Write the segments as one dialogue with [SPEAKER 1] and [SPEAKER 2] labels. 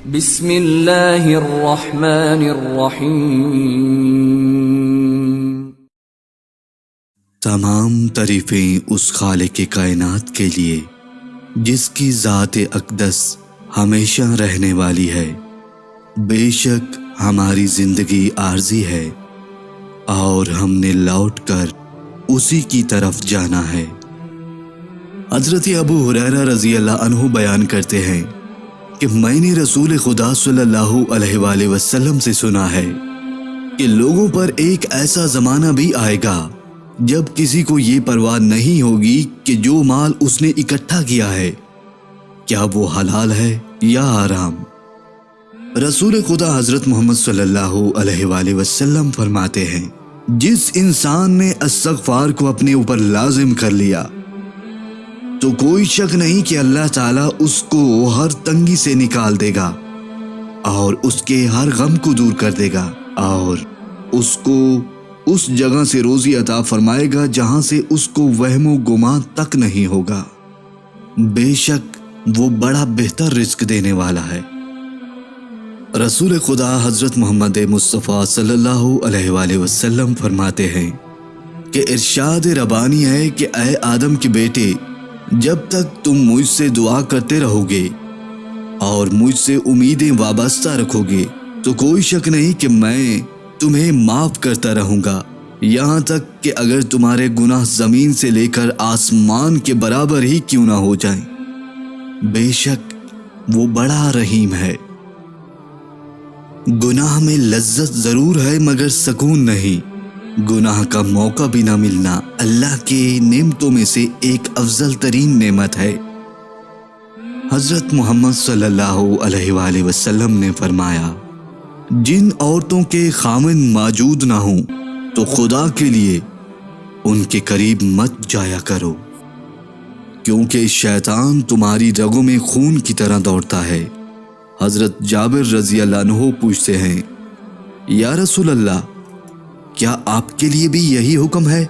[SPEAKER 1] بسم اللہ الرحمن الرحیم۔
[SPEAKER 2] تمام تعریفیں اس خالق کائنات کے لیے جس کی ذات اقدس ہمیشہ رہنے والی ہے۔ بے شک ہماری زندگی عارضی ہے اور ہم نے لوٹ کر اسی کی طرف جانا ہے۔ حضرت ابو ہریرہ رضی اللہ عنہ بیان کرتے ہیں کہ میں نے رسول خدا صلی اللہ علیہ وآلہ وسلم سے سنا ہے کہ لوگوں پر ایک ایسا زمانہ بھی آئے گا جب کسی کو یہ پرواہ نہیں ہوگی کہ جو مال اس نے اکٹھا کیا ہے کیا وہ حلال ہے یا حرام۔ رسول خدا حضرت محمد صلی اللہ علیہ وآلہ وسلم فرماتے ہیں جس انسان نے استغفار کو اپنے اوپر لازم کر لیا تو کوئی شک نہیں کہ اللہ تعالیٰ اس کو ہر تنگی سے نکال دے گا اور اس کے ہر غم کو دور کر دے گا اور اس کو اس جگہ سے روزی عطا فرمائے گا جہاں سے اس کو وہم و گمان تک نہیں ہوگا۔ بے شک وہ بڑا بہتر رزق دینے والا ہے۔ رسول خدا حضرت محمد مصطفیٰ صلی اللہ علیہ وآلہ وسلم فرماتے ہیں کہ ارشاد ربانی ہے کہ اے آدم کے بیٹے، جب تک تم مجھ سے دعا کرتے رہو گے اور مجھ سے امیدیں وابستہ رکھو گے تو کوئی شک نہیں کہ میں تمہیں معاف کرتا رہوں گا، یہاں تک کہ اگر تمہارے گناہ زمین سے لے کر آسمان کے برابر ہی کیوں نہ ہو جائیں۔ بے شک وہ بڑا رحیم ہے۔ گناہ میں لذت ضرور ہے مگر سکون نہیں۔ گناہ کا موقع بھی نہ ملنا اللہ کے نعمتوں میں سے ایک افضل ترین نعمت ہے۔ حضرت محمد صلی اللہ علیہ وآلہ وسلم نے فرمایا جن عورتوں کے خاوند موجود نہ ہوں تو خدا کے لیے ان کے قریب مت جایا کرو، کیونکہ شیطان تمہاری رگوں میں خون کی طرح دوڑتا ہے۔ حضرت جابر رضی اللہ عنہ پوچھتے ہیں یا رسول اللہ، کیا آپ کے لیے بھی یہی حکم ہے؟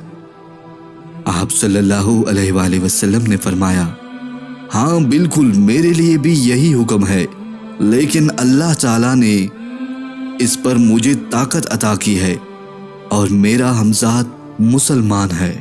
[SPEAKER 2] آپ صلی اللہ علیہ وآلہ وسلم نے فرمایا ہاں بالکل میرے لیے بھی یہی حکم ہے، لیکن اللہ تعالیٰ نے اس پر مجھے طاقت عطا کی ہے اور میرا ہمذات مسلمان ہے۔